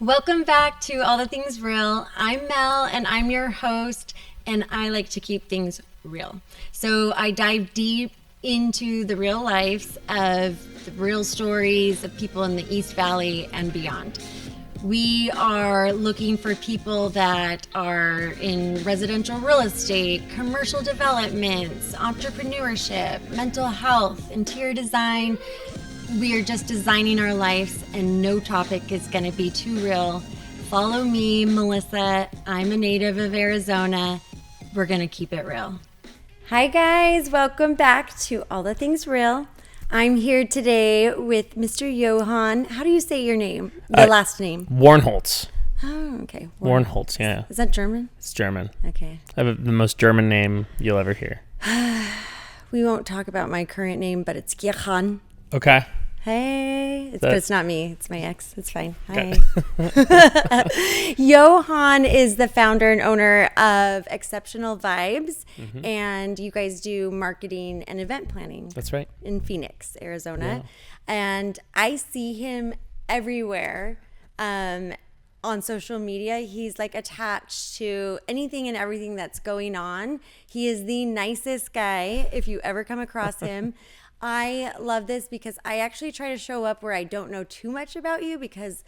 Welcome back to All the Things Real. I'm Mel and I'm your host, and I like to keep things real. So I dive deep into the real lives of the real stories of people in the East Valley and beyond. We are looking for people that are in residential real estate, commercial developments, entrepreneurship, mental health, interior design. We are just designing our lives, and no topic is going to be too real. Follow me, Melissa. I'm a native of Arizona. We're going to keep it real. Hi, guys. Welcome back to All the Things Real. I'm here today with Mr. Johann. How do you say your name? The last name? Warnholtz. Oh, okay. Warnholtz, yeah. Is that German? It's German. Okay. I have the most German name you'll ever hear. We won't talk about my current name, but it's Johann. Okay. Hey, but it's not me. It's my ex. It's fine. Hi. Okay. Johann is the founder and owner of Exceptional Vibes, and you guys do marketing and event planning. That's right. In Phoenix, Arizona. Yeah. And I see him everywhere on social media. He's like attached to anything and everything that's going on. He is the nicest guy if you ever come across him. I love this because I actually try to show up where I don't know too much about you because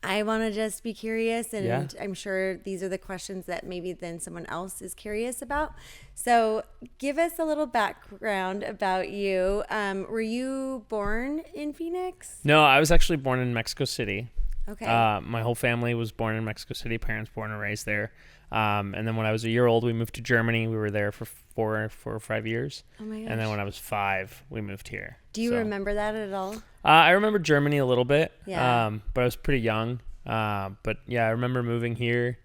I want to just be curious, and I'm sure these are the questions that maybe then someone else is curious about. So give us a little background about you. Were you born in Phoenix? No, I was actually born in Mexico City. Okay. My whole family was born in Mexico City, parents born and raised there. And then when I was a year old, we moved to Germany. We were there for four or 5 years. Oh my gosh. And then when I was 5, we moved here. Do you remember that at all? I remember Germany a little bit, Yeah. but I was pretty young. But yeah, I remember moving here.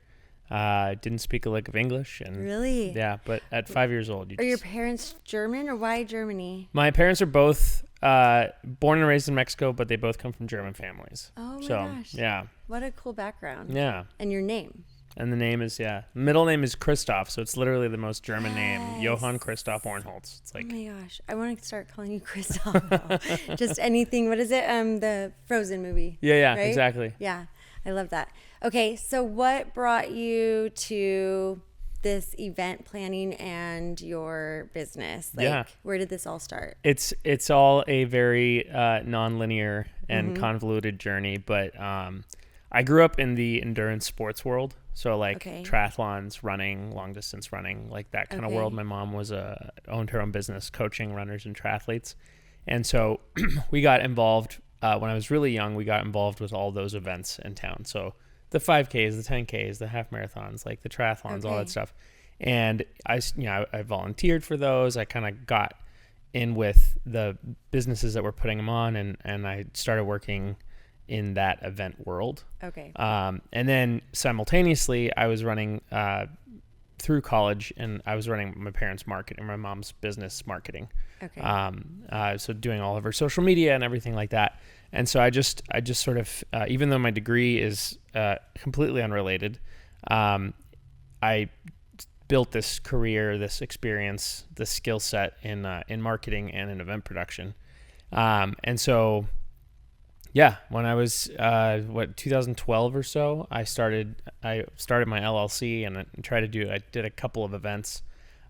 Didn't speak a lick of English. And Really? yeah, but at 5 years old. Are your parents German, or why Germany? My parents are both born and raised in Mexico, but they both come from German families. Oh my So, gosh. yeah. What a cool background. Yeah. And your name? And the name is, middle name is Christoph, so it's literally the most German name. Yes. Johann Christoph Warnholtz. It's Oh like, my gosh. I want to start calling you Christoph now. Just anything. What is it? The Frozen movie. yeah, right? exactly. Yeah. I love that. Okay. So what brought you to this event planning and your business? Like, where did this all start? It's all a very non-linear and convoluted journey, but I grew up in the endurance sports world. So like triathlons, running, long distance running, like that kind of world. My mom owned her own business coaching runners and triathletes. And so we got involved when I was really young. We got involved with all those events in town. So the 5Ks, the 10Ks, the half marathons, like the triathlons, all that stuff. And I volunteered for those. I kind of got in with the businesses that were putting them on, and I started working in that event world. Okay. And then simultaneously, I was running through college, and I was running my parents' marketing, my mom's business marketing. Okay. So doing all of her social media and everything like that. And so I just sort of, even though my degree is completely unrelated, I built this career, this experience, this skill set in marketing and in event production. And so, yeah, when I was 2012 or so, I started my LLC and I did a couple of events,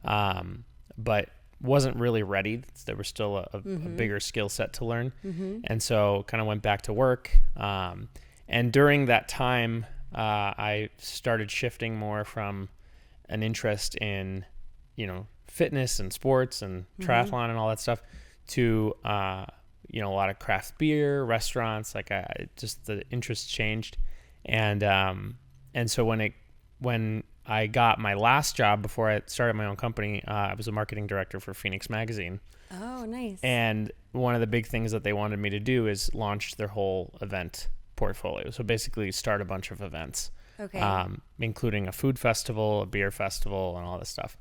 but wasn't really ready. There was still a bigger skill set to learn, and so kind of went back to work. And during that time, I started shifting more from an interest in, fitness and sports and triathlon and all that stuff to a lot of craft beer, restaurants. Like just the interest changed, and so when I got my last job before I started my own company, I was a marketing director for Phoenix Magazine. Oh, nice. And one of the big things that they wanted me to do is launch their whole event portfolio. So basically start a bunch of events, including a food festival, a beer festival, and all this stuff.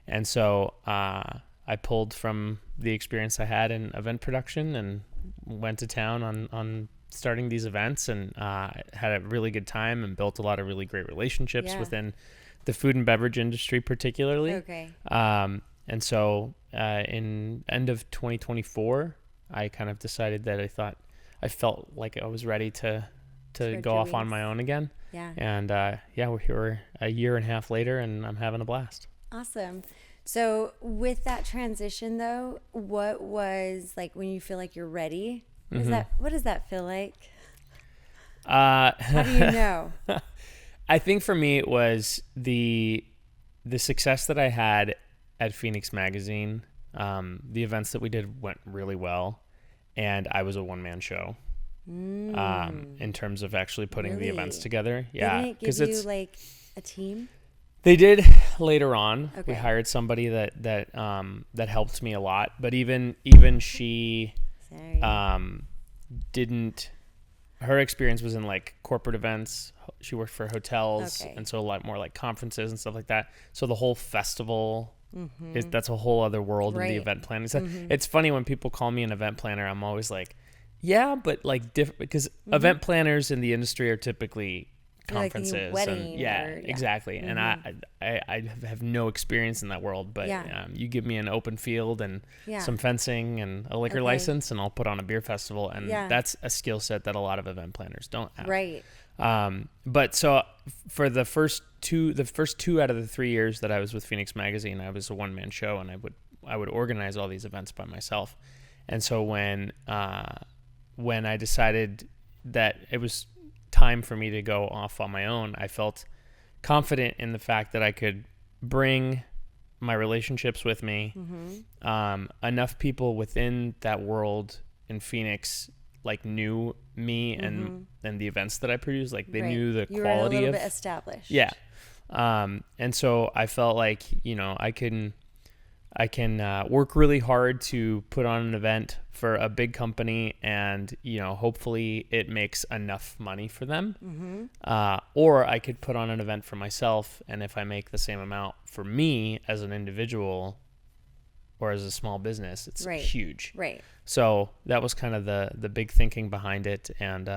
And so I pulled from the experience I had in event production and went to town on starting these events, and had a really good time and built a lot of really great relationships within the food and beverage industry particularly. Okay. And so in end of 2024, I kind of decided that I felt like I was ready to Spread go your off on wings. my own again. Yeah. And we're here a year and a half later, and I'm having a blast. Awesome. So with that transition though, what was like when you feel like you're ready? What does that feel like? How do you know? I think for me it was the success that I had at Phoenix Magazine. The events that we did went really well, and I was a one-man show. In terms of actually putting the events together. Yeah. Didn't it give you like a team? They did later on. Okay. We hired somebody that helped me a lot, but even she didn't. Her experience was in like corporate events. She worked for hotels, and so a lot more like conferences and stuff like that. So the whole festival that's a whole other world in the event planning. So it's funny when people call me an event planner. I'm always like, yeah, but like different, because event planners in the industry are typically conferences. Like exactly. And I have no experience in that world, but you give me an open field and some fencing and a liquor license, and I'll put on a beer festival, and that's a skill set that a lot of event planners don't have. Right. But so for the first two out of the 3 years that I was with Phoenix Magazine, I was a one-man show, and I would organize all these events by myself. And so when I decided that it was time for me to go off on my own, I felt confident in the fact that I could bring my relationships with me. Enough people within that world in Phoenix like knew me and the events that I produced. Like they knew the you quality were a little of bit established. Yeah. And so I felt like, I can work really hard to put on an event for a big company, and hopefully it makes enough money for them. Or I could put on an event for myself, and if I make the same amount for me as an individual or as a small business, it's huge. Right. So that was kind of the big thinking behind it, and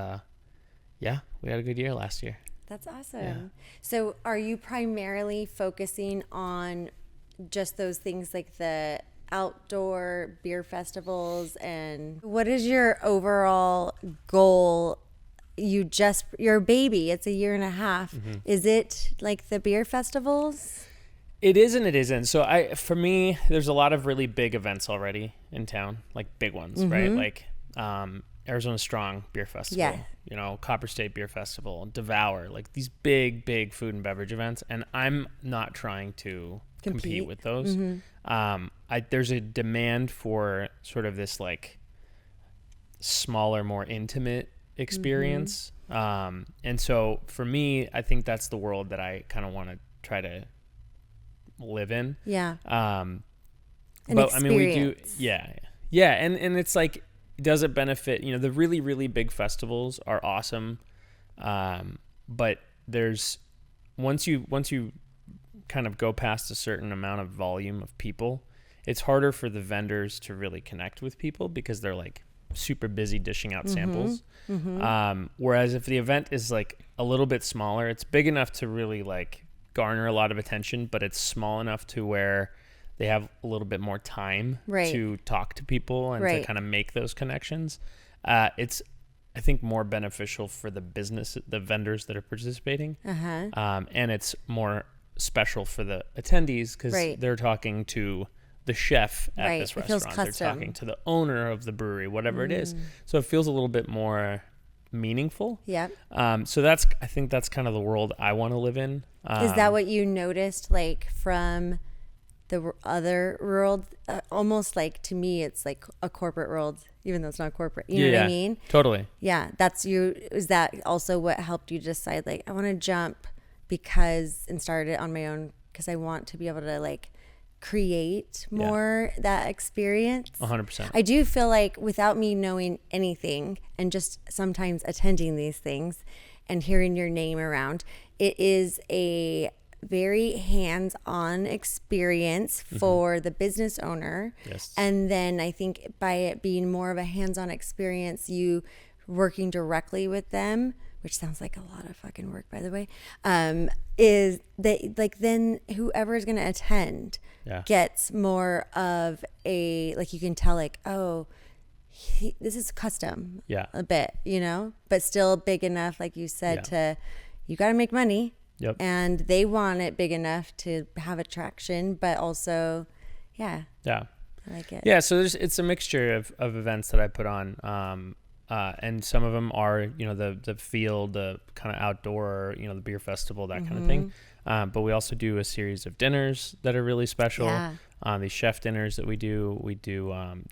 we had a good year last year. That's awesome. Yeah. So are you primarily focusing on just those things like the outdoor beer festivals, and what is your overall goal? You're a baby, it's a year and a half. Is it like the beer festivals? It is and it isn't. So for me, there's a lot of really big events already in town, like big ones, right? Like Arizona Strong Beer Festival, Copper State Beer Festival, Devour, like these big food and beverage events. And I'm not trying to compete with those. There's a demand for sort of this like smaller, more intimate experience. And so for me, I think that's the world that I kind of want to try to live in. Yeah. But I mean, we do. Yeah. And it's like, does it benefit, the really, really big festivals are awesome. But there's, once you kind of go past a certain amount of volume of people, it's harder for the vendors to really connect with people because they're like super busy dishing out samples. Whereas if the event is like a little bit smaller, it's big enough to really like garner a lot of attention, but it's small enough to where they have a little bit more time to talk to people and to kind of make those connections. It's, I think, more beneficial for the vendors that are participating. And it's more special for the attendees because they're talking to the chef at this restaurant. They're talking to the owner of the brewery, whatever it is. So it feels a little bit more meaningful. Yeah. So I think that's kind of the world I want to live in. Is that what you noticed, like from the other world? Almost like, to me, it's like a corporate world, even though it's not corporate. You know what I mean? Totally. Yeah. Is that also what helped you decide, like, I want to jump and start it on my own because I want to be able to like create more that experience? 100%. I do feel like without me knowing anything and just sometimes attending these things and hearing your name around, it is a very hands-on experience for the business owner. Yes. And then I think by it being more of a hands-on experience, you working directly with them, which sounds like a lot of fucking work, by the way, is that like then whoever is going to attend gets more of a, like, you can tell like, oh, this is custom. Yeah. A bit, but still big enough, like you said, you got to make money. Yep. And they want it big enough to have attraction, but also, yeah. Yeah. I like it. Yeah. So it's a mixture of events that I put on. And some of them are, the field, the kind of outdoor, the beer festival, that kind of thing. But we also do a series of dinners that are really special. Yeah. These chef dinners that we do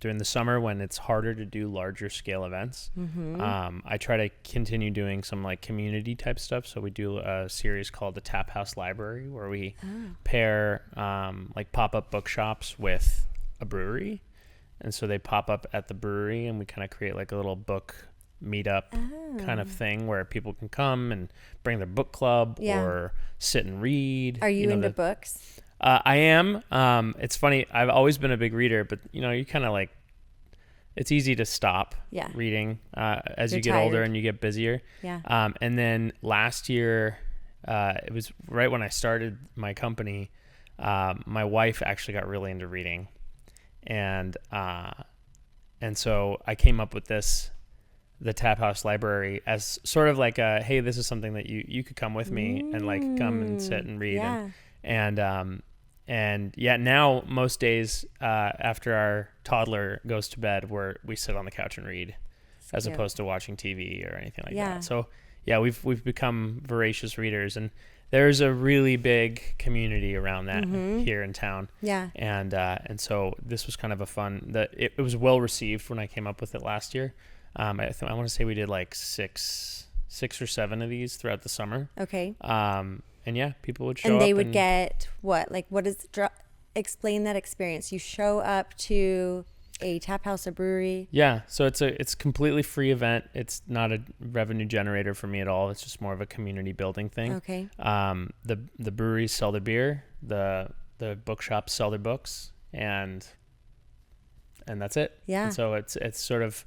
during the summer when it's harder to do larger scale events. I try to continue doing some like community type stuff. So we do a series called the Tap House Library, where we pair like pop-up bookshops with a brewery. And so they pop up at the brewery, and we kind of create like a little book meetup kind of thing where people can come and bring their book club or sit and read. Are you into books? I am. It's funny. I've always been a big reader, but you kind of like, it's easy to stop reading as you get older and you get busier. Yeah. And then last year, it was right when I started my company. My wife actually got really into reading. And so I came up with the Tap House Library as sort of like hey, this is something that you could come with me and like come and sit and read. And now most days after our toddler goes to bed, we sit on the couch and read as opposed to watching TV or anything like that. So yeah, we've become voracious readers, and there's a really big community around that here in town. Yeah. And so this was kind of a fun, it was well received when I came up with it last year. I want to say we did like six or seven of these throughout the summer. Okay. And yeah, people would show up. And they would get what? Like, what is, explain that experience. You show up to a tap house, a brewery. Yeah. So it's completely free event. It's not a revenue generator for me at all. It's just more of a community building thing. Okay. The breweries sell their beer. The bookshops sell their books, and that's it. Yeah. And so it's sort of,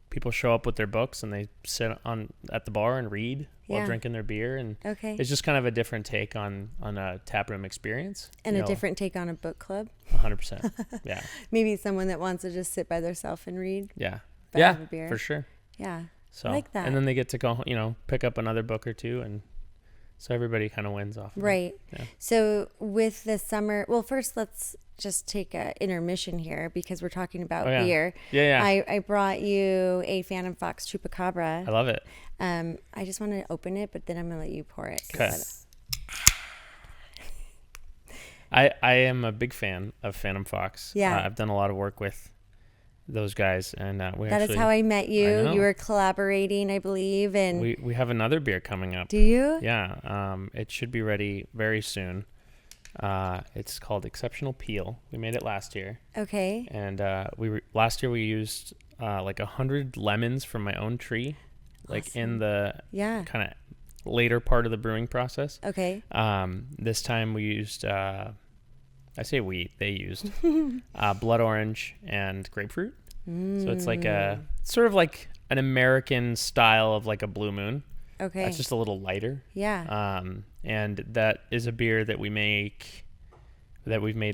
people show up with their books and they sit at the bar and read while drinking their beer, and it's just kind of a different take on a taproom experience, and a different take on a book club. 100%. Yeah. Maybe someone that wants to just sit by themselves and read. Yeah. Yeah. Have a beer. For sure. Yeah. So I like that. And then they get to go, pick up another book or two, and so everybody kind of wins off of right. it. Yeah. So with the summer, well, first let's just take a intermission here because we're talking about beer. Yeah. I brought you a Phantom Fox Chupacabra. I love it. I just want to open it, but then I'm gonna let you pour it. Okay. I am a big fan of Phantom Fox. Yeah. I've done a lot of work with those guys, and that is how I met you. You were collaborating, I believe, and we have another beer coming up. Do you? Yeah. It should be ready very soon. It's called Exceptional Peel. We made it last year. Okay. And last year we used like 100 lemons from my own tree, like in the kind of later part of the brewing process. Okay. This time we used they used blood orange and grapefruit. So it's like sort of like an American style of like a Blue Moon. Okay. That's just a little lighter. Yeah. And that is a beer that we've made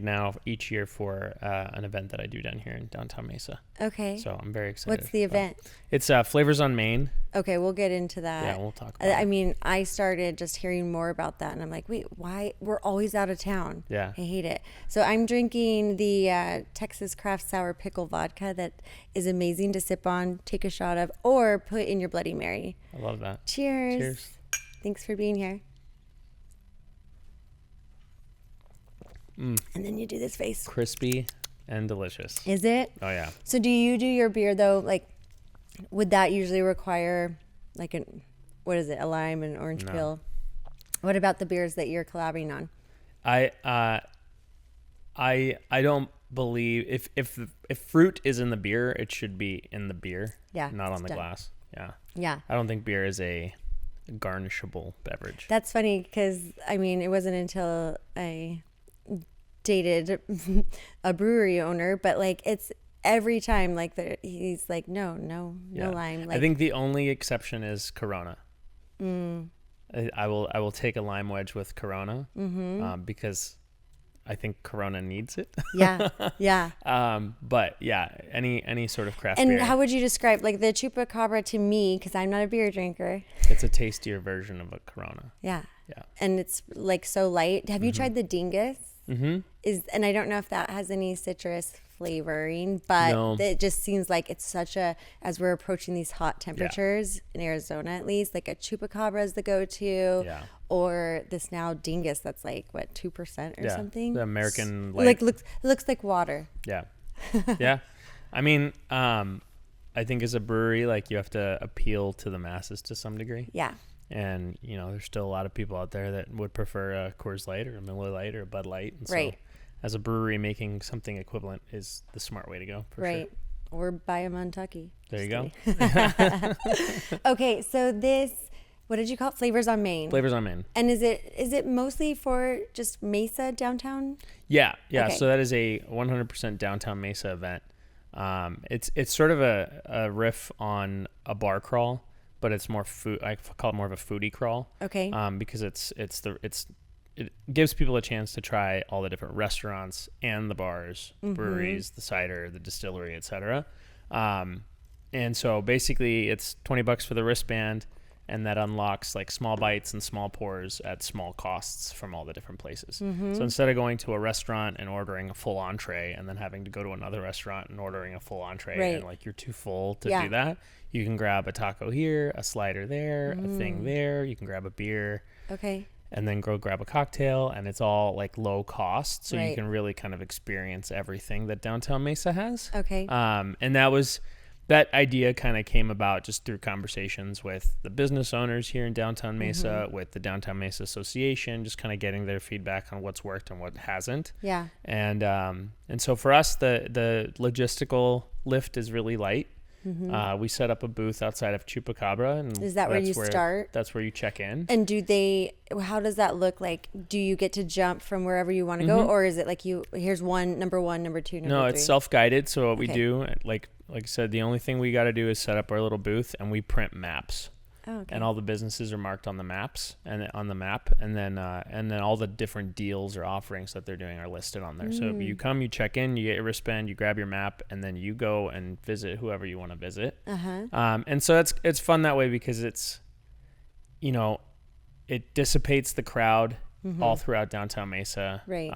now each year for an event that I do down here in downtown Mesa. Okay. So I'm very excited. What's the event? It's Flavors on Main. Okay, we'll get into that. Yeah, we'll talk about it. I mean, I started just hearing more about that, and I'm like, wait, why? We're always out of town. Yeah. I hate it. So I'm drinking the Texas Craft Sour Pickle Vodka that is amazing to sip on, take a shot of, or put in your Bloody Mary. I love that. Cheers. Cheers. Thanks for being here. And then you do this face. Crispy and delicious. Is it? Oh, yeah. So do you do your beer, though, like, would that usually require, like, a lime and orange peel? What about the beers that you're collabing on? I don't believe, if fruit is in the beer, it should be in the beer, not on the glass. Yeah. Yeah. I don't think beer is a garnishable beverage. That's funny because, I mean, it wasn't until I dated a brewery owner, but like it's every time like he's like no lime. Like, I think the only exception is Corona. I will take a lime wedge with Corona because I think Corona needs it. Yeah. Yeah. But yeah, any sort of craft And beer. how would you describe like the Chupacabra to me? Because I'm not a beer drinker. It's a tastier version of a Corona. Yeah. Yeah. And it's like so light. Have you tried the Dingus? Mm-hmm. And I don't know if that has any citrus flavoring, but No. it just seems like it's such a, as we're approaching these hot temperatures in Arizona, at least, like a Chupacabra is the go-to, Yeah. or this now Dingus that's like what 2% or something. The American Like looks like water. Yeah. Yeah. I mean, I think as a brewery, like you have to appeal to the masses to some degree. Yeah. And, you know, there's still a lot of people out there that would prefer a Coors Light or a Miller Lite or a Bud Light. And Right. so as a brewery, making something equivalent is the smart way to go. For Right. Sure. Or buy a Montucky. There you go. Okay. So this, what did you call it? Flavors on Main. Flavors on Main. And is it mostly for just Mesa downtown? Yeah. Yeah. Okay. So that is a 100% downtown Mesa event. It's sort of a riff on a bar crawl, but it's more food. I call it more of a foodie crawl. Okay. Because it gives people a chance to try all the different restaurants and the bars, breweries, the cider, the distillery, etc. And so basically it's $20 for the wristband, and that unlocks like small bites and small pours at small costs from all the different places. So instead of going to a restaurant and ordering a full entree and then having to go to another restaurant and ordering a full entree and like you're too full to do that, you can grab a taco here, a slider there, a thing there. You can grab a beer. Okay. And then go grab a cocktail, and it's all like low cost, so you Right. can really kind of experience everything that downtown Mesa has. Okay. And that idea kind of came about just through conversations with the business owners here in downtown Mesa, with the Downtown Mesa Association, just kind of getting their feedback on what's worked and what hasn't. Yeah. And so for us, the logistical lift is really light. We set up a booth outside of Chupacabra, and Is that where you start? That's where you check in. And how does that look like? Do you get to jump from wherever you want to go, or is it like here's number one, number two, number three? No, it's self-guided. So what we Okay. do, like I said, the only thing we got to do is set up our little booth, and we print maps. Oh, okay. And all the businesses are marked on the maps and on the map, and then all the different deals or offerings that they're doing are listed on there. So you come, you check in, you get your wristband, you grab your map, and then you go and visit whoever you want to visit. And so it's fun that way because it's, you know, it dissipates the crowd all throughout downtown Mesa. Right.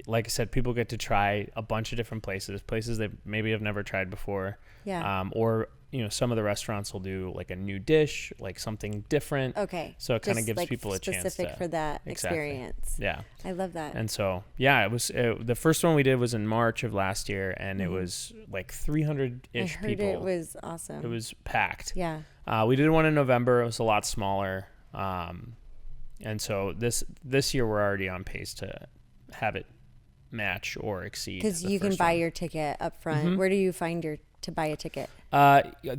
Like I said, people get to try a bunch of different places they maybe have never tried before. Yeah. Or, you know, some of the restaurants will do like a new dish, like something different. Okay. So it kind of Just, gives like, people a chance specific for that experience. Yeah. I love that. And so, yeah, the first one we did was in March of last year, and it was like 300-ish I heard people. it was awesome. It was packed. Yeah. We did one in November. It was a lot smaller. And so this year we're already on pace to have it match or exceed. Because the you can first buy one. your ticket up front. Where do you find to buy a ticket?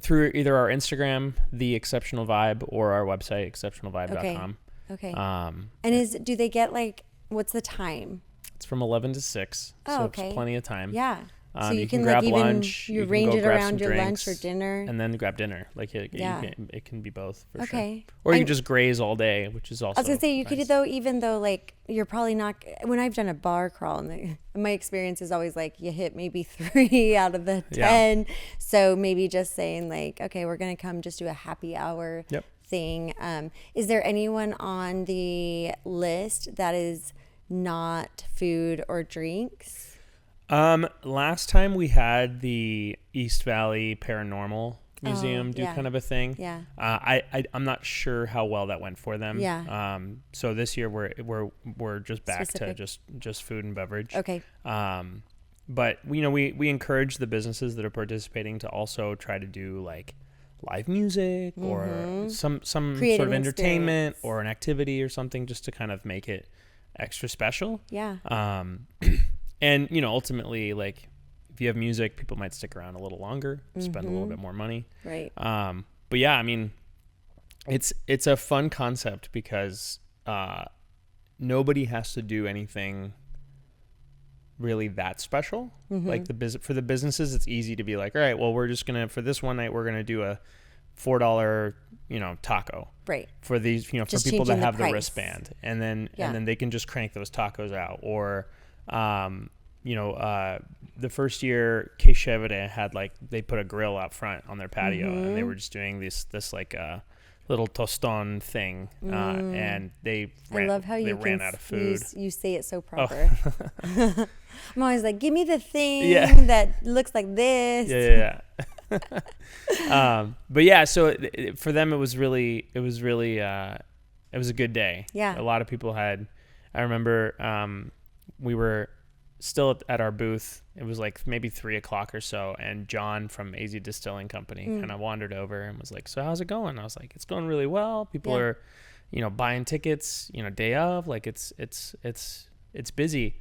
Through either our Instagram, The Exceptional Vibe, or our website, exceptionalvibe.com. Okay. And do they get like, what's the time? it's from 11 to 6, Oh, so okay. it's plenty of time. Yeah. So you can like grab lunch. you can range go it grab around some your drinks, lunch or dinner. and then grab dinner. Like it can be both for sure. Okay. Or you And- just graze all day, which is also. I was gonna say you nice. could though, even though like you're probably not. When I've done a bar crawl, and my experience is always like you hit maybe 3 out of the 10. So maybe just saying like, okay, we're gonna come just do a happy hour thing. Is there anyone on the list that is not food or drinks? Last time we had the East Valley Paranormal Museum do yeah. kind of a thing. Yeah. I'm not sure how well that went for them. Yeah. So this year we're just back Specific. to just food and beverage. Okay. But you know, we encourage the businesses that are participating to also try to do like live music or some Creative sort of entertainment experience. or an activity or something, just to kind of make it extra special. Yeah. And, you know, ultimately, like, if you have music, people might stick around a little longer, spend a little bit more money. Right. But yeah, I mean, it's a fun concept because nobody has to do anything really that special. Like for the businesses, it's easy to be like, all right, well, we're just gonna, for this one night, we're gonna do a $4, taco. Right. For these, for Just people that changing the have the price. wristband, and then they can just crank those tacos out. Or, the first year Keshevere had they put a grill out front on their patio, and they were just doing this little toston thing, and they ran out of food. You say it so proper. Oh. I'm always like, give me the thing that looks like this. Yeah. But yeah, so for them it was a good day. Yeah. A lot of people I remember we were still at our booth. It was maybe 3:00 or so, and John from AZ Distilling Company kind of wandered over and was like, "So how's it going?" I was like, "It's going really well. People are, buying tickets, day of. It's busy."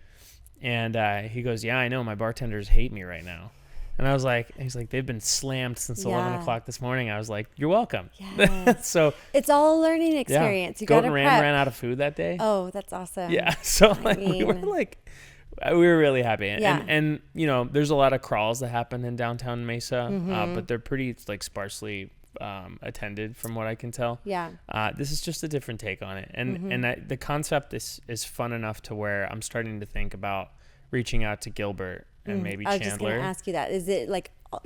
And he goes, "Yeah, I know. My bartenders hate me right now." And I was like, he's like, "They've been slammed since 11 o'clock this morning." I was like, "You're welcome." Yes. So it's all a learning experience. You Goat got to and prep. ran out of food that day. Oh, that's awesome. Yeah. So we were really happy. Yeah. And there's a lot of crawls that happen in downtown Mesa, but they're pretty sparsely attended from what I can tell. Yeah. This is just a different take on it. And the concept is fun enough to where I'm starting to think about reaching out to Gilbert and maybe Chandler. I was just going to ask you that. Is it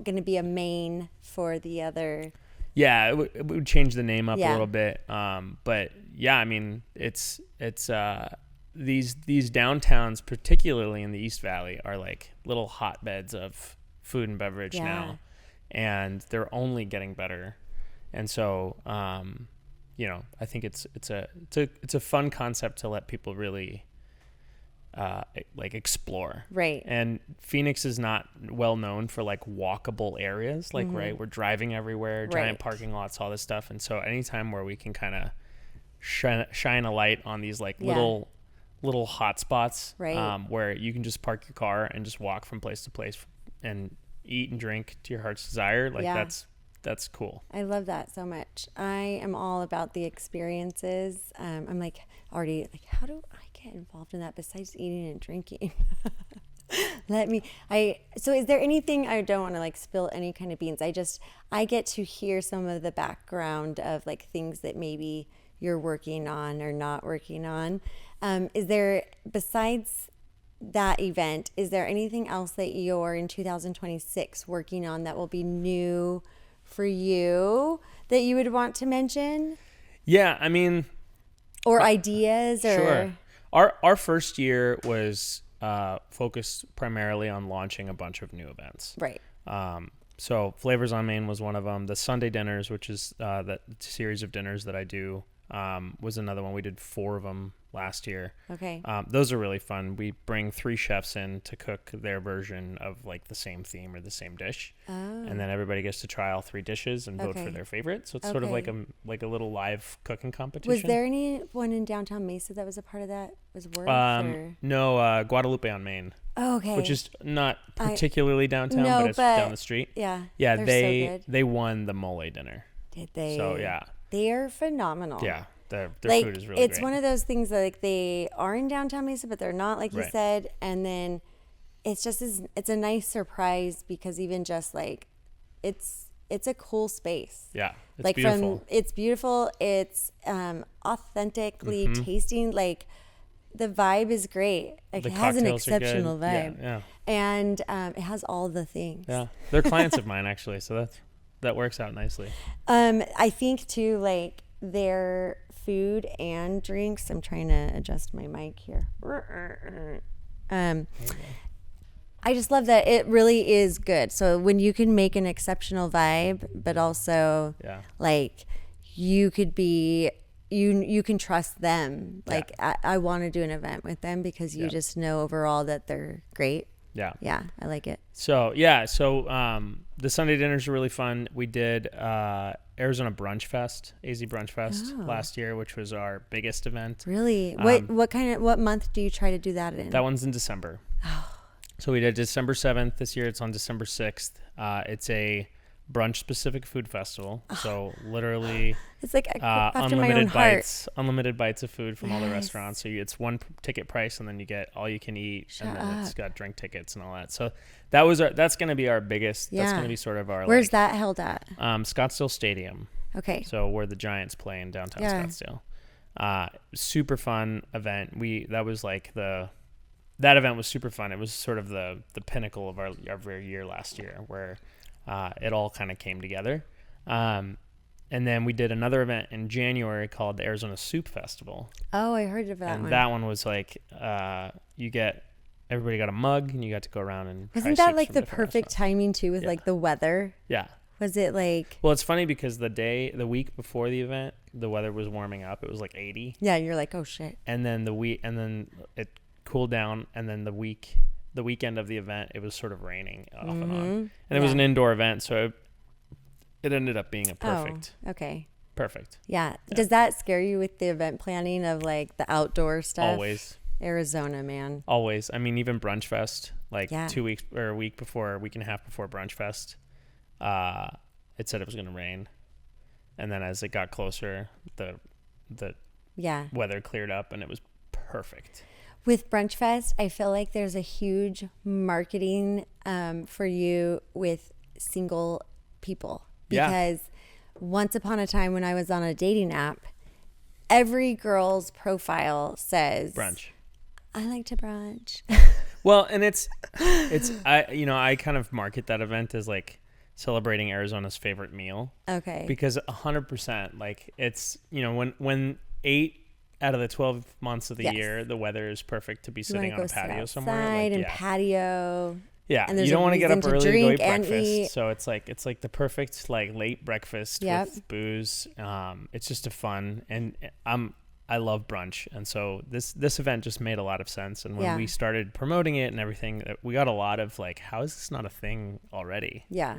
going to be a main for the other? Yeah, it would change the name up a little bit. But yeah, I mean, it's these downtowns, particularly in the East Valley, are little hotbeds of food and beverage now, and they're only getting better. And so, I think it's a fun concept to let people really explore. Right. And Phoenix is not well known for walkable areas. Right, we're driving everywhere, giant parking lots, all this stuff. And so anytime where we can kind of shine a light on these little hot spots, where you can just park your car and just walk from place to place and eat and drink to your heart's desire, that's cool. I love that so much. I am all about the experiences. I'm already how do I get involved in that besides eating and drinking? So is there anything, I don't want to spill any kind of beans. I get to hear some of the background of things that maybe you're working on or not working on. Is there, besides that event, is there anything else that you're in 2026 working on that will be new for you that you would want to mention? Yeah, I mean, or ideas, or sure. Our first year was focused primarily on launching a bunch of new events. Right. So Flavors on Main was one of them. The Sunday dinners, which is that series of dinners that I do, was another one. We did 4 of them last year. Okay. Those are really fun. We bring 3 chefs in to cook their version of the same theme or the same dish. Oh. And then everybody gets to try all 3 dishes and vote for their favorite. So it's sort of like a little live cooking competition. Was there anyone in downtown Mesa that was a part of that? Was Worth? No, Guadalupe on Main. Oh, okay. Which is not particularly downtown, but it's down the street. Yeah. Yeah, they're so good. they won the mole dinner. Did they? So yeah. They are phenomenal. Yeah. Their food is really great. It's one of those things that they are in downtown Mesa, but they're not, like you said. And then it's a nice surprise because even just it's a cool space. Yeah, it's beautiful. It's beautiful. It's authentically tasting. The vibe is great. It has an exceptional vibe. Yeah. And it has all the things. Yeah, they're clients of mine actually, so that works out nicely. I think too, their food and drinks. I'm trying to adjust my mic here. I just love that it really is good. So when you can make an exceptional vibe, but also you could be, you can trust them. I want to do an event with them because you just know overall that they're great. Yeah. Yeah, I like it. So the Sunday dinners are really fun. We did Arizona Brunch Fest, AZ Brunch Fest last year, which was our biggest event. Really? What month do you try to do that in? That one's in December. So we did December 7th. This year it's on December 6th. It's a brunch specific food festival. So literally It's like after my own heart. unlimited bites of food from all the restaurants. So it's one ticket price, and then you get all you can eat, and then it's got drink tickets and all that. So that's going to be our biggest. That's going to be sort of our. Where's that held at? Scottsdale Stadium. Okay. So where the Giants play in downtown Scottsdale. Super fun event. That event was super fun. It was sort of the pinnacle of our year last year, where it all kind of came together. And then we did another event in January called the Arizona Soup Festival. Oh, I heard of that one. And that one was like everybody got a mug, and you got to go around and wasn't that like the perfect timing too with like the weather? Yeah. Was it like? Well, it's funny because the week before the event, the weather was warming up. It was like 80. Yeah, you're like, oh shit. And then it cooled down, and then the weekend of the event, it was sort of raining off and on, and it was an indoor event, so it ended up being a perfect. Oh, okay. Perfect. Yeah. Does that scare you with the event planning of like the outdoor stuff? Always. Arizona, man. Always. I mean, even Brunch Fest, like 2 weeks or a week and a half before Brunch Fest, it said it was going to rain, and then as it got closer, the weather cleared up, and it was perfect. With Brunch Fest, I feel like there's a huge marketing for you with single people. Because once upon a time when I was on a dating app, every girl's profile says brunch. I like to brunch. Well, and I kind of market that event as like celebrating Arizona's favorite meal. Okay. Because 100%, like it's, when 8 out of the 12 months of the year, the weather is perfect to be sitting on a patio somewhere. Like, patio. Yeah, and you don't want to get up early to go eat breakfast. Eat. So it's like the perfect like late breakfast with booze. It's just a fun, and I love brunch, and so this event just made a lot of sense. And when we started promoting it and everything, we got a lot of like, how is this not a thing already? Yeah,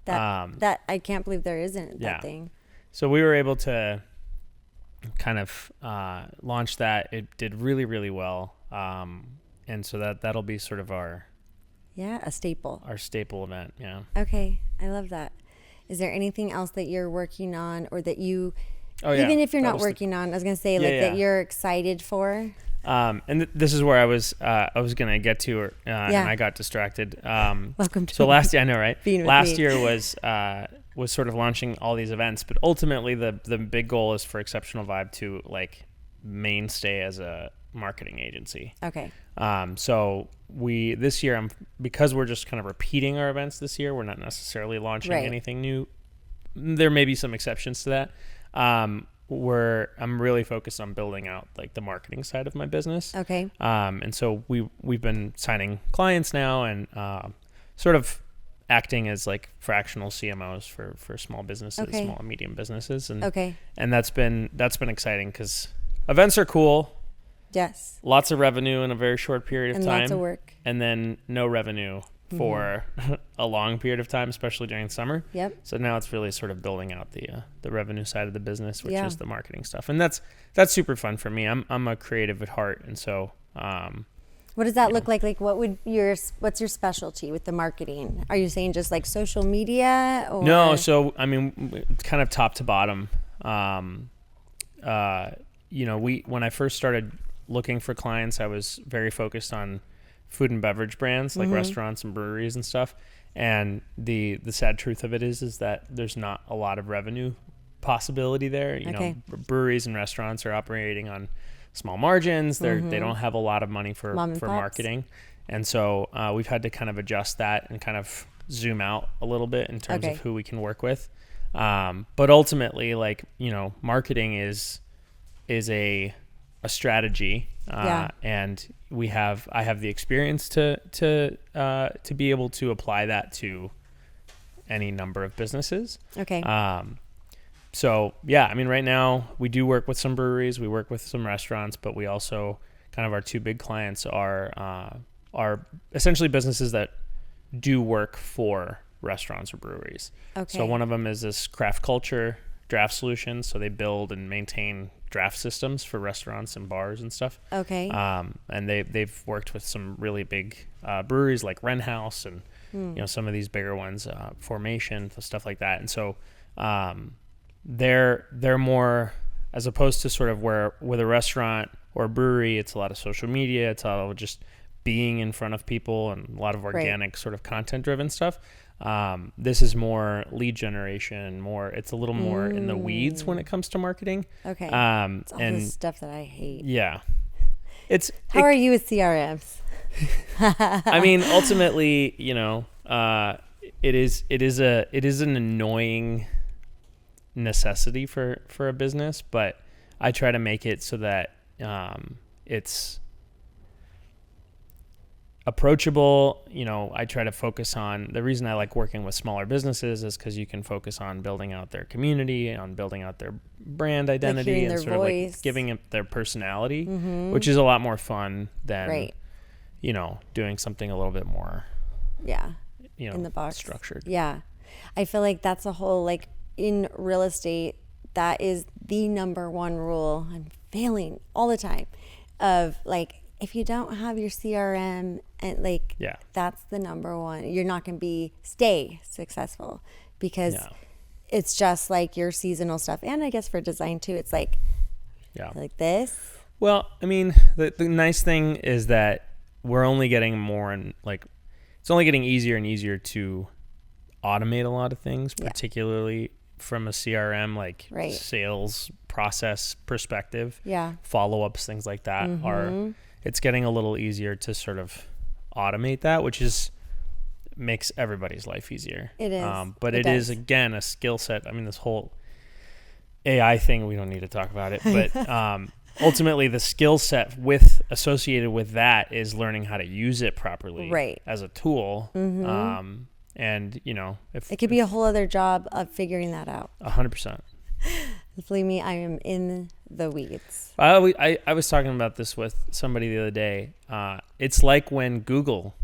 that I can't believe there isn't that thing. So we were able to kind of launch that. It did really, really well, and so that'll be sort of our staple event. Yeah. Okay, I love that. Is there anything else that you're working on, or that you even if you're not working on, I was gonna say that you're excited for? And this is where I was gonna get to, and I got distracted. Welcome to. So last year, I know, right? Last year was sort of launching all these events, but ultimately the big goal is for Exceptional Vibe to like mainstay as a marketing agency. Okay. So this year, because we're just kind of repeating our events this year, we're not necessarily launching anything new. There may be some exceptions to that. I'm really focused on building out like the marketing side of my business. Okay. And so we've been signing clients now, and sort of acting as like fractional CMOs for small businesses, small and medium businesses, and and that's been exciting because events are cool. Yes. Lots of revenue in a very short period of time. Lots of work. And then no revenue for a long period of time, especially during summer. Yep. So now it's really sort of building out the revenue side of the business, which is the marketing stuff. And that's super fun for me. I'm a creative at heart. And so, what does that look like? Like what's your specialty with the marketing? Are you saying just like social media or? No. So, I mean, kind of top to bottom, when I first started looking for clients, I was very focused on food and beverage brands like restaurants and breweries and stuff. And the sad truth of it is that there's not a lot of revenue possibility there. You know, breweries and restaurants are operating on small margins. They don't have a lot of money for marketing. And so we've had to kind of adjust that and kind of zoom out a little bit in terms of who we can work with. But ultimately, like, marketing is a strategy, and I have the experience to be able to apply that to any number of businesses. Okay. So yeah, I mean, right now we do work with some breweries, we work with some restaurants, but we also kind of our two big clients are essentially businesses that do work for restaurants or breweries. Okay. So one of them is this craft culture draft solutions. So they build and maintain draft systems for restaurants and bars and stuff. Okay. And they've worked with some really big breweries like Wren House and some of these bigger ones, formation, stuff like that. And so they're more, as opposed to sort of where with a restaurant or a brewery, it's a lot of social media, it's all just being in front of people and a lot of organic sort of content driven stuff. This is more lead generation, it's a little more in the weeds when it comes to marketing. Okay. It's all and this stuff that I hate. Yeah. How are you with CRMs? I mean, ultimately, it is an annoying necessity for a business, but I try to make it so that it's approachable. I try to focus on, the reason I like working with smaller businesses is because you can focus on building out their community, on building out their brand identity, and sort of like giving it their personality, which is a lot more fun than doing something a little bit more in the box structured. Yeah, I feel like that's a whole, like, in real estate, that is the number one rule. I'm failing all the time of, like, if you don't have your CRM, and that's the number one, you're not going to stay successful, because it's just like your seasonal stuff. And I guess for design too, it's like this. Well, I mean, the nice thing is that we're only getting more, and like, it's only getting easier and easier to automate a lot of things, particularly from a CRM, like sales process perspective. Follow-ups, things like that it's getting a little easier to sort of automate that, which makes everybody's life easier. It is. But it is, again, a skill set. I mean, this whole AI thing, we don't need to talk about it, but ultimately the skill set associated with that is learning how to use it properly as a tool. And if it could be a whole other job of figuring that out. 100%. Believe me, I am in the weeds. I was talking about this with somebody the other day. It's like when Google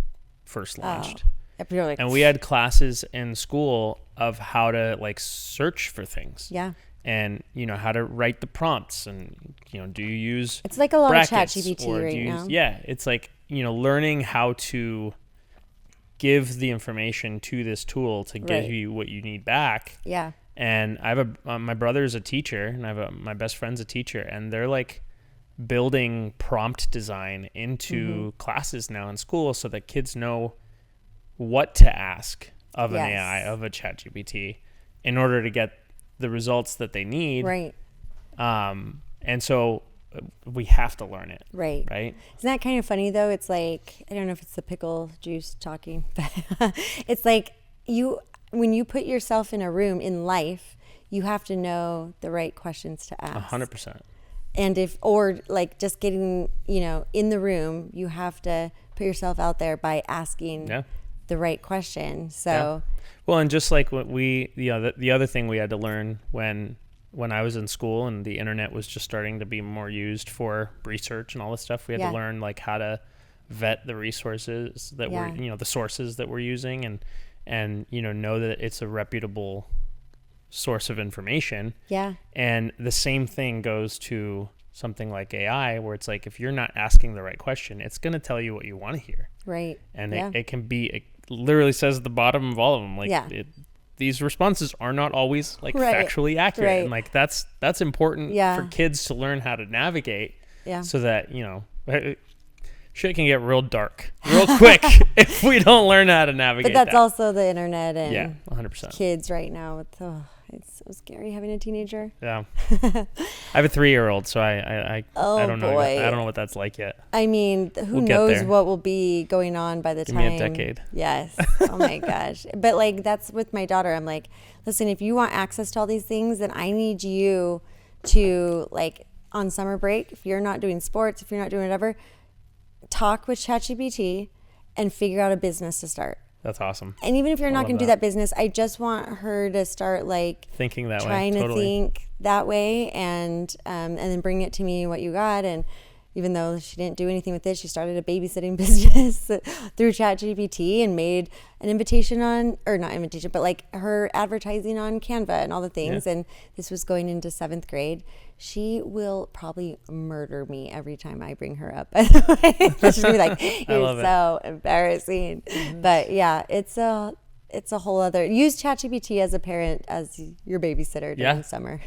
first launched. And we had classes in school of how to, like, search for things. Yeah. And, how to write the prompts, and, do you use It's like a lot of brackets, ChatGPT right now. Yeah. It's like, learning how to give the information to this tool to give you what you need back. Yeah. And I have my brother's a teacher, and my best friend's a teacher, and they're like building prompt design into classes now in school so that kids know what to ask of an AI, of a ChatGPT, in order to get the results that they need. Right. And so we have to learn it. Right. Right. Isn't that kind of funny though? It's like, I don't know if it's the pickle juice talking, but it's like when you put yourself in a room in life, you have to know the right questions to ask. 100%. And like just getting, in the room, you have to put yourself out there by asking the right question. So, well, and just like what the other thing we had to learn when I was in school and the internet was just starting to be more used for research and all this stuff, we had to learn, like, how to vet the resources that we're, the sources that we're using, and know that it's a reputable source of information. Yeah. And the same thing goes to something like AI, where it's like, if you're not asking the right question, it's going to tell you what you want to hear. Right. And it can be, it literally says at the bottom of all of them, like, these responses are not always, like, factually accurate. Right. And, like, that's important for kids to learn how to navigate, so that, shit can get real dark real quick if we don't learn how to navigate. But that's also the internet and 100%. Kids right now. It's so scary having a teenager. Yeah. I have a 3-year-old, so I don't know. I don't know what that's like yet. I mean, who knows what will be going on by the time. Give me a decade. Yes. Oh my gosh. But, like, that's with my daughter. I'm like, listen, if you want access to all these things, then I need you to, like, on summer break, if you're not doing sports, if you're not doing whatever, talk with ChatGPT and figure out a business to start. That's awesome. And even if you're not going to do that business, I just want her to start, like, thinking that way. Trying to think that way, and then bring it to me what you got, and even though she didn't do anything with it, she started a babysitting business through ChatGPT and made an invitation on, or not invitation, but like her advertising on Canva and all the things. And this was going into 7th grade. She will probably murder me every time I bring her up. By the way, she's gonna be like, "You're so embarrassing." But yeah, it's a whole other. Use ChatGPT as a parent, as your babysitter during summer.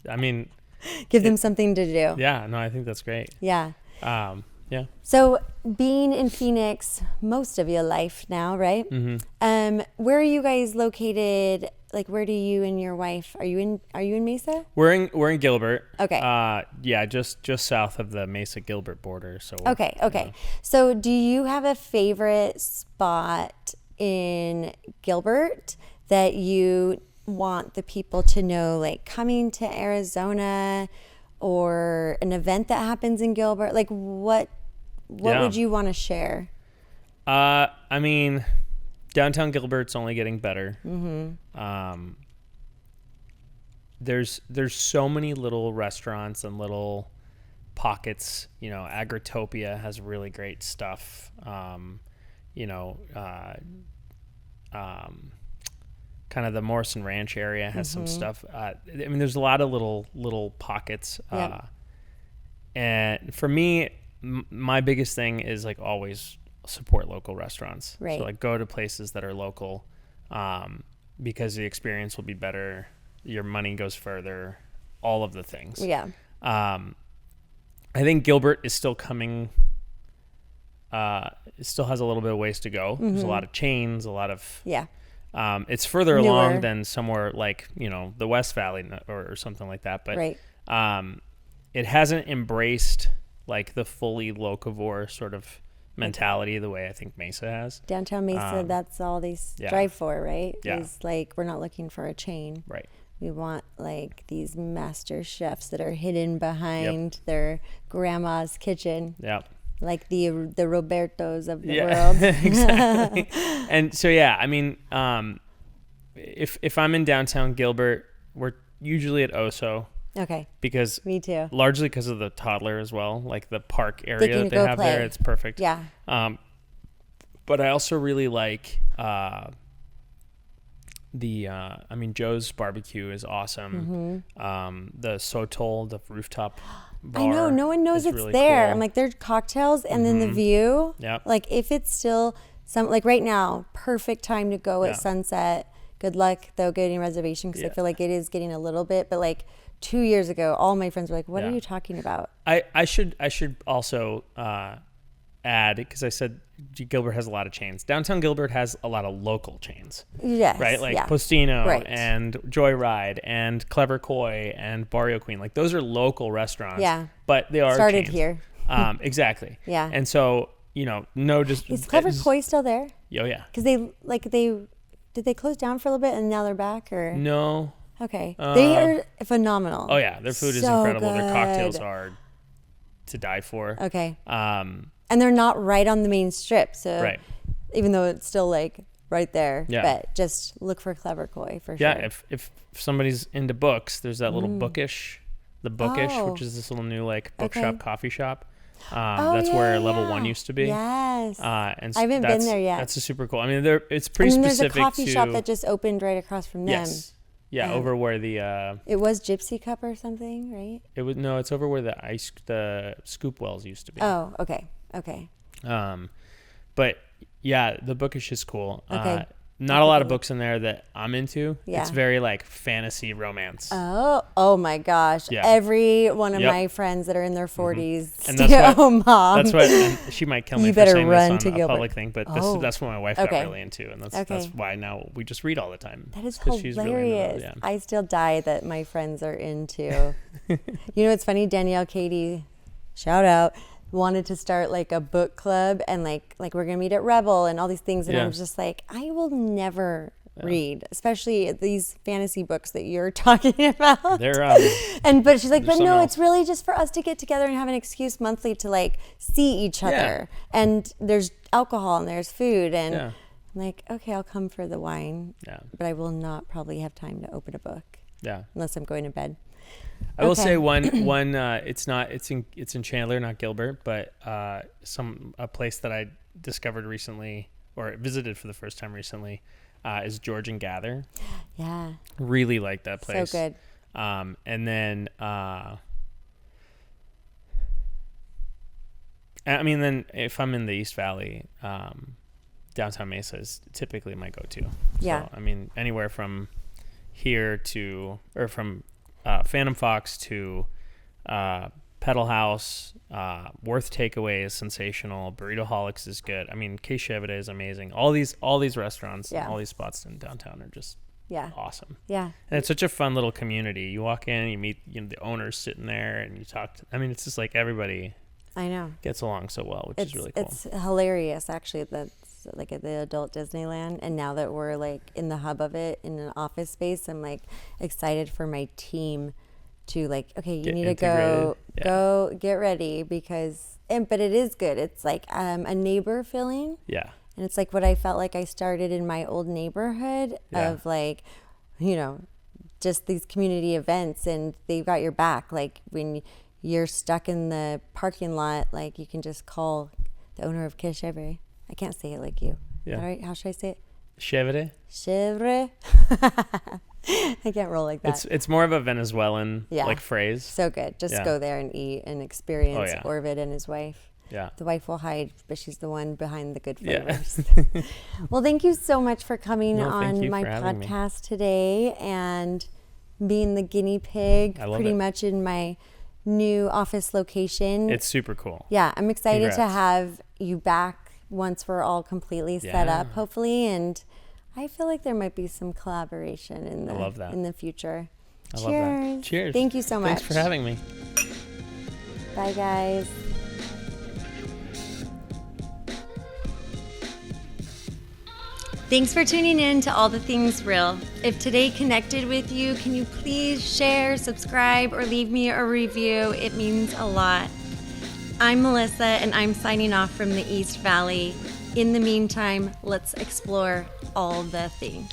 I mean, give them something to do. Yeah, no, I think that's great. Yeah. Yeah. So being in Phoenix most of your life now, right? Mm-hmm. Where are you guys located? Like, where do you and your wife, are you in Mesa? We're in Gilbert. Okay. Yeah, just south of the Mesa Gilbert border. So Okay. So do you have a favorite spot in Gilbert that you want the people to know, like coming to Arizona, or an event that happens in Gilbert? Like what would you want to share? I mean, downtown Gilbert's only getting better. There's so many little restaurants and little pockets. You know, Agritopia has really great stuff. Kind of the Morrison Ranch area has some stuff. I mean, there's a lot of little pockets. And for me, my biggest thing is like always support local restaurants. Right. So like go to places that are local, because the experience will be better. Your money goes further, all of the things. Yeah. I think Gilbert is still coming. It still has a little bit of ways to go. There's a lot of chains, a lot of it's further along than somewhere like, the West Valley or something like that. But it hasn't embraced like the fully locavore sort of mentality the way I think Mesa has. Downtown Mesa, that's all they strive for, right? Yeah. Is like, we're not looking for a chain. Right. We want like these master chefs that are hidden behind their grandma's kitchen. Yep. Like the Robertos of the world. Exactly. And so, I mean, if I'm in downtown Gilbert, we're usually at Oso. Okay. Because me too. Largely because of the toddler as well, like the park area that they have there. It's perfect. Yeah. But I also really like Joe's barbecue is awesome. The Sotol, the rooftop bar. I know, no one knows it's really there. Cool. I'm like, there's cocktails and then the view. Yeah. Like if it's still like right now, perfect time to go at sunset. Good luck though getting a reservation, because I feel like it is getting a little bit, but like 2 years ago, all my friends were like, what are you talking about? I should also add, because I said Gilbert has a lot of chains. Downtown Gilbert has a lot of local chains. Yes. Right? Like Postino and Joyride and Clever Koi and Barrio Queen. Like those are local restaurants. Yeah. But they are started chains. Here. Exactly. Yeah. And so, is Clever Koi still there? Oh yeah. Because did they close down for a little bit and now they're back, or? No. Okay. They are phenomenal. Oh yeah, their food is incredible. Good. Their cocktails are to die for. Okay. And they're not right on the main strip, so even though it's still like right there, but just look for Clever Koi for sure. Yeah, if somebody's into books, there's that little Bookish, which is this little new like bookshop coffee shop. That's where Level 1 used to be. Yes. And I haven't been there yet. That's a super cool. I mean, it's pretty specific. Specific. There's a coffee shop that just opened right across from them. Yes. Yeah, over where the it was Gypsy Cup or something, right? It's over where the scoop wells used to be. Oh, okay. But yeah, the Bookish is cool. Okay. Not a lot of books in there that I'm into. Yeah. It's very like fantasy romance. Oh my gosh. Yeah. Every one of my friends that are in their 40s. And that's what, Mom. That's what, and she might kill me for saying this on a public thing, but that's what my wife got really into. And that's why now we just read all the time. That is hilarious. She's really into that, I still die that my friends are into. It's funny, Danielle Katie, shout out, wanted to start like a book club and like we're gonna meet at Rebel and all these things, and I was just like, I will never read, especially these fantasy books that you're talking about. They're but she's like, but no, it's really just for us to get together and have an excuse monthly to like see each other. And there's alcohol and there's food and I'm like, okay, I'll come for the wine. Yeah. But I will not probably have time to open a book. Yeah. Unless I'm going to bed. I will Okay. say one. It's in Chandler, not Gilbert, but a place that I discovered recently or visited for the first time recently is George and Gather. Yeah. Really like that place. So good. And then then if I'm in the East Valley, downtown Mesa is typically my go-to. Yeah. So, anywhere from here to, or from Phantom Fox to Pedal House, Worth Takeaway is sensational. Burrito Holics is good. K Chevrolet is amazing. All these restaurants, Yeah. all these spots in downtown are just awesome. Yeah. And it's such a fun little community. You walk in, you meet the owners sitting there, and you talk to, it's just like everybody I know. gets along so well, which is really cool. It's hilarious, actually. That's like at the adult Disneyland, and now that we're like in the hub of it in an office space, I'm like excited for my team to like, okay, you Get need to go integrated. go get ready but it is good. It's like a neighbor feeling. Yeah. And it's like what I felt like I started in my old neighborhood of like, just these community events, and they've got your back. Like when you're stuck in the parking lot, like you can just call the owner of Chevrolet. I can't say it like you. Yeah. All right, how should I say it? Chevrolet. Chevrolet. I can't roll like that. It's more of a Venezuelan like phrase. So good. Just Yeah. go there and eat and experience Oh, yeah. Orvid and his wife. Yeah. The wife will hide, but she's the one behind the good Yeah. flavors. Well, thank you so much for coming No, thank on you my for having me. podcast today and being the guinea pig I love pretty it. much in my new office location. It's super cool. Yeah, I'm excited to Congrats. have you back once we're all completely set Yeah. up, hopefully. And I feel like there might be some collaboration in I love that. in the future. I Cheers. love that. Cheers. Thank you so much. Thanks for having me. Bye, guys. Thanks for tuning in to All the Things Real. If today connected with you, can you please share, subscribe, or leave me a review? It means a lot. I'm Melissa, and I'm signing off from the East Valley. In the meantime, let's explore all the things.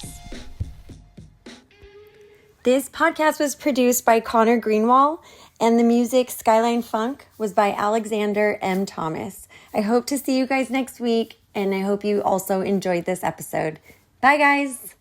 This podcast was produced by Connor Greenwall, and the music Skyline Funk was by Alexander M. Thomas. I hope to see you guys next week, and I hope you also enjoyed this episode. Bye, guys.